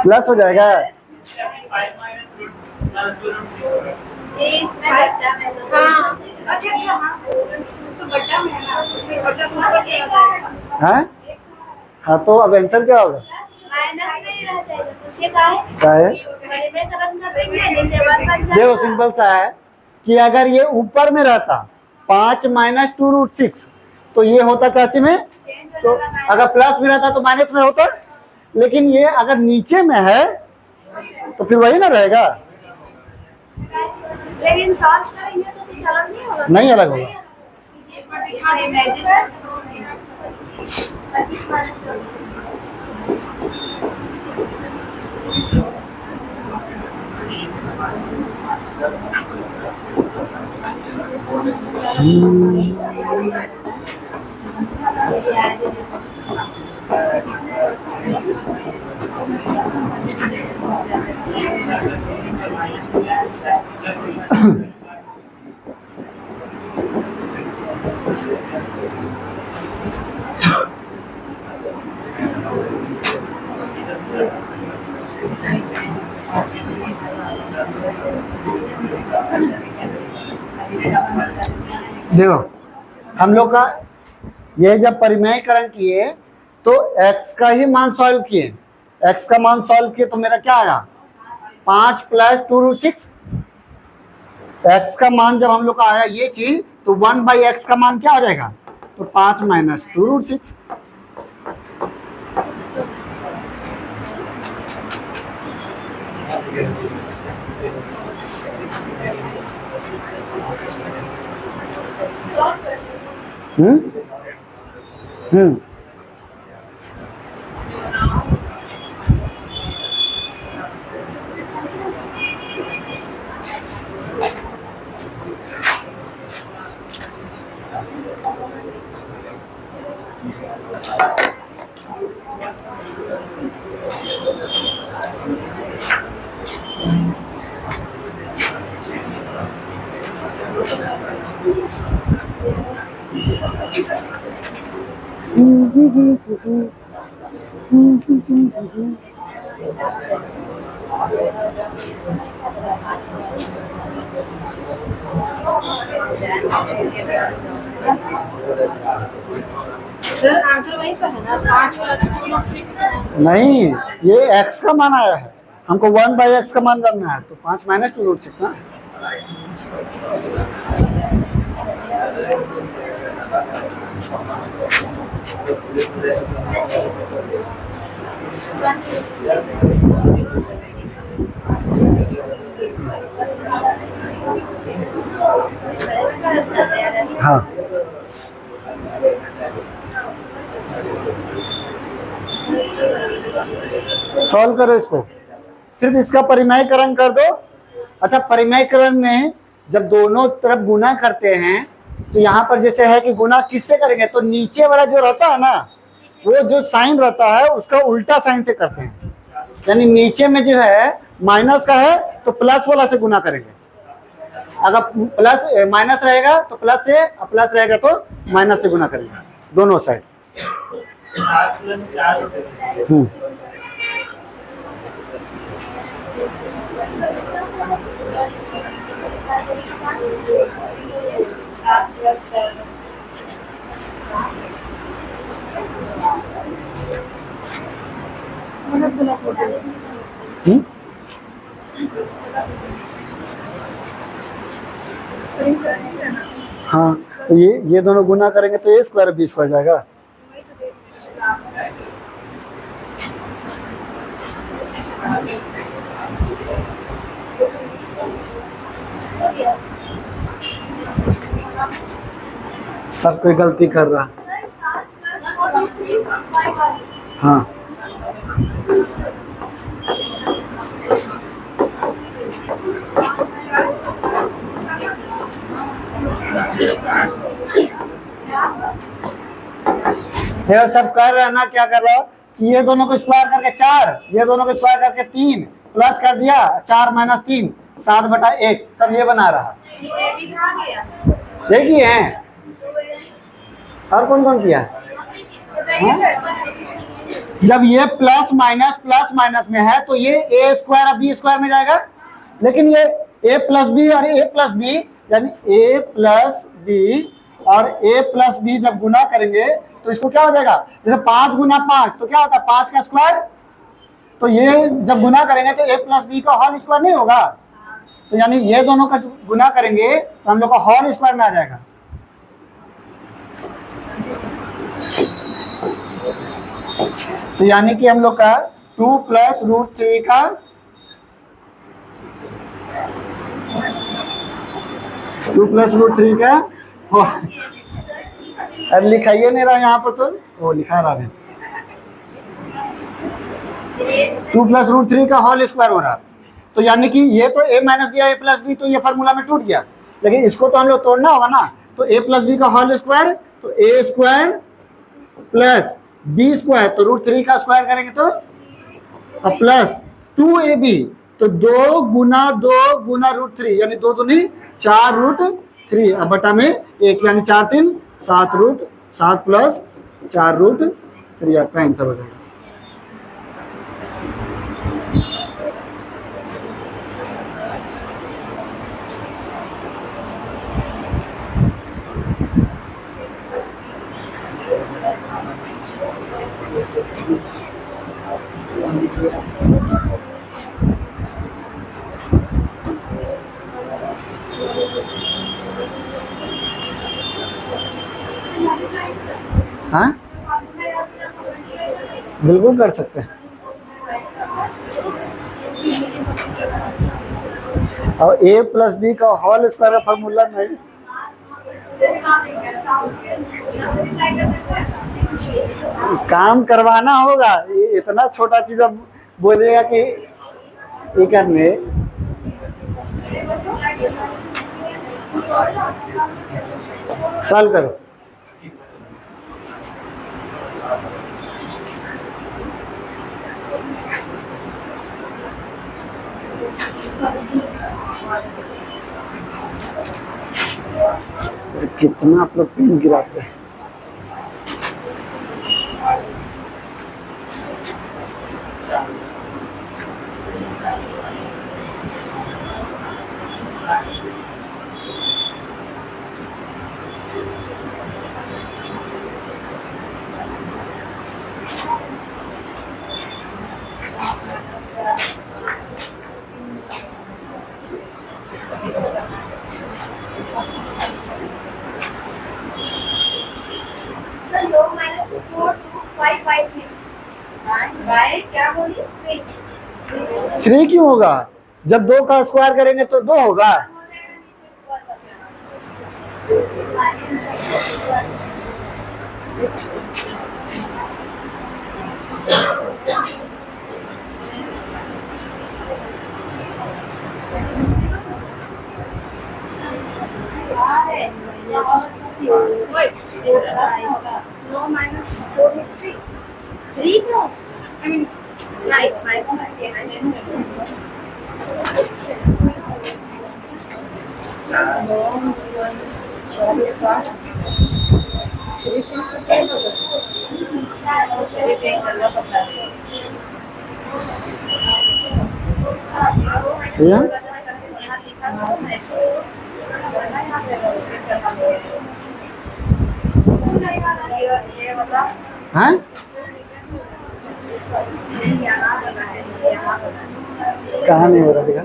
प्लस हो जाएगा। हाँ अच्छा हाँ तो बटा में है ना, फिर बटा को ऊपर चला जाएगा। हाँ हाँ तो अब आंसर क्या होगा? माइनस में ही रह जाएगा, पूछिए क्या है? क्या है? बड़े में करम कर देंगे, नीचे 1 बन देखो जाएगा। सिंपल सा है कि अगर ये ऊपर में रहता 5 माइनस 2√6 तो ये होता क्या में, तो अगर प्लस में रहता तो माइनस में होता, लेकिन ये अगर नीचे में है तो फिर वही ना रहेगा, लेकिन सॉल्व करेंगे तो कुछ अलग नहीं होगा। नहीं अलग होगा। एक बार दिखा दे मैजिक। 25 माइनस देखो हम लोग का ये जब परिमेयकरण किए तो x का ही मान सॉल्व किए, x का मान सॉल्व किए तो मेरा क्या आया 5 प्लस 2√6। x का मान जब हम लोग का आया ये चीज तो 1/x का मान क्या हो जाएगा, तो 5 माइनस 2√6। हम्म सर आंसर वहीं पे है ना, 5 + 2 = 6। नहीं, ये x का मान आया है, हमको 1/x का मान करना है, तो 5 - 2√6 ना। हाँ, सॉल्व करो इसको, सिर्फ इसका परिमेयकरण कर दो। अच्छा, परिमेयकरण में जब दोनों तरफ गुना करते हैं तो यहाँ पर जैसे है कि गुना किससे करेंगे, तो नीचे वाला जो रहता है ना, वो जो साइन रहता है उसका उल्टा साइन से करते हैं। यानी नीचे में जो है माइनस का है तो प्लस वाला से गुना करेंगे, अगर प्लस माइनस रहेगा तो प्लस से, और प्लस रहेगा तो माइनस से गुना करेंगे दोनों साइड। 7 + 4 हाँ, तो ये दोनों गुना करेंगे तो a² b² जाएगा। सब कोई गलती कर रहा। हाँ, ये सब कर रहे हैं ना, क्या कर रहा है कि ये दोनों को स्क्वायर करके 4, ये दोनों को स्क्वायर करके 3, प्लस कर दिया 4 - 3 7/1, सब ये बना रहा। देखिए हैं, और कौन कौन किया? जब ये प्लस माइनस में है तो ये a² और b² में जाएगा, लेकिन ये a + b और a + b, यानी a + b और a + b जब गुना करेंगे तो इसको क्या हो जाएगा, जैसे 5 × 5 तो क्या होता है 5 का स्क्वायर, तो ये जब गुना करेंगे तो a + b का होल स्क्वायर नहीं होगा, तो यानी ये दोनों का गुना करेंगे तो हम लोग का होल स्क्वायर में आ जाएगा। तो यानी कि हम लोग का 2 + √3 का अरे लिखाइए नहीं रहा यहाँ पर, तो वो लिखा रहा है 2 + √3 का होल स्क्वायर हो रहा। तो यानी कि ये तो a - b या a + b, तो ये फार्मूला में टूट गया, लेकिन इसको तो हम लोग तोड़ना होगा ना, तो a + b का होल स्क्वायर, तो a² + b² तो √3 का स्क्वायर करेंगे तो प्लस 2ab, तो 2 × 2 × √3 यानी 2 दूनी 4√3, अब बटा में 1 यानी 4 × 3 7 + 4√3, आपका आंसर हो जाएगा। हाँ, बिल्कुल कर सकते हैं। और a + b का होल स्क्वायर का फार्मूला नहीं, काम करवाना होगा, इतना छोटा चीज अब बोलेगा कि ये करने। सॉल्व करो। कितना आप लोग पेन गिराते हैं। बाय क्या बोली? 3 क्यों होगा? जब 2 का स्क्वायर करेंगे तो 2 होगा। Wait. No minus 4 is 3. 3 क्यों? I mean, 5. भैया ये वाला हैं? यहाँ वाला है, यहाँ वाला है। कहाँ नहीं हो रहा दिखा?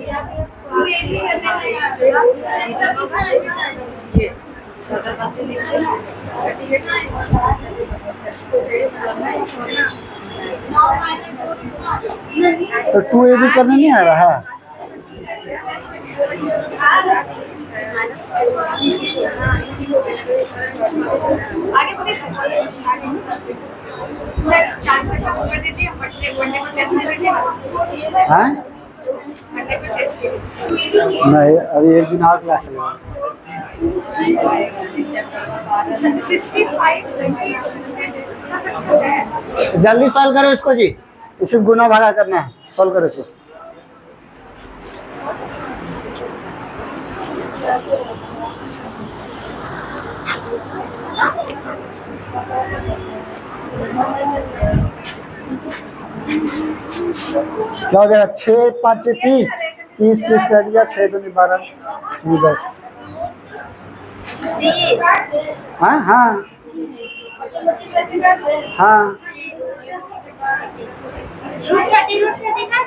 तो 2ab करने नहीं आ रहा? आगे बढ़िए सर। सर 40 मिनट का कर दीजिए, वनडे पर टेस्ट ले लीजिए ना। हैं? वनडे पर टेस्ट ले लीजिए। नहीं, अभी एक दिन और क्लास लेगा। 65 जल्दी सॉल्व करो इसको जी, इसे गुना भागा करना है। सॉल्व करो इसको। क्या हो गया? 6 5 से 30, 30 कट गया। 6 दूनी 12, 10। हाँ हाँ हाँ। रूट 30 का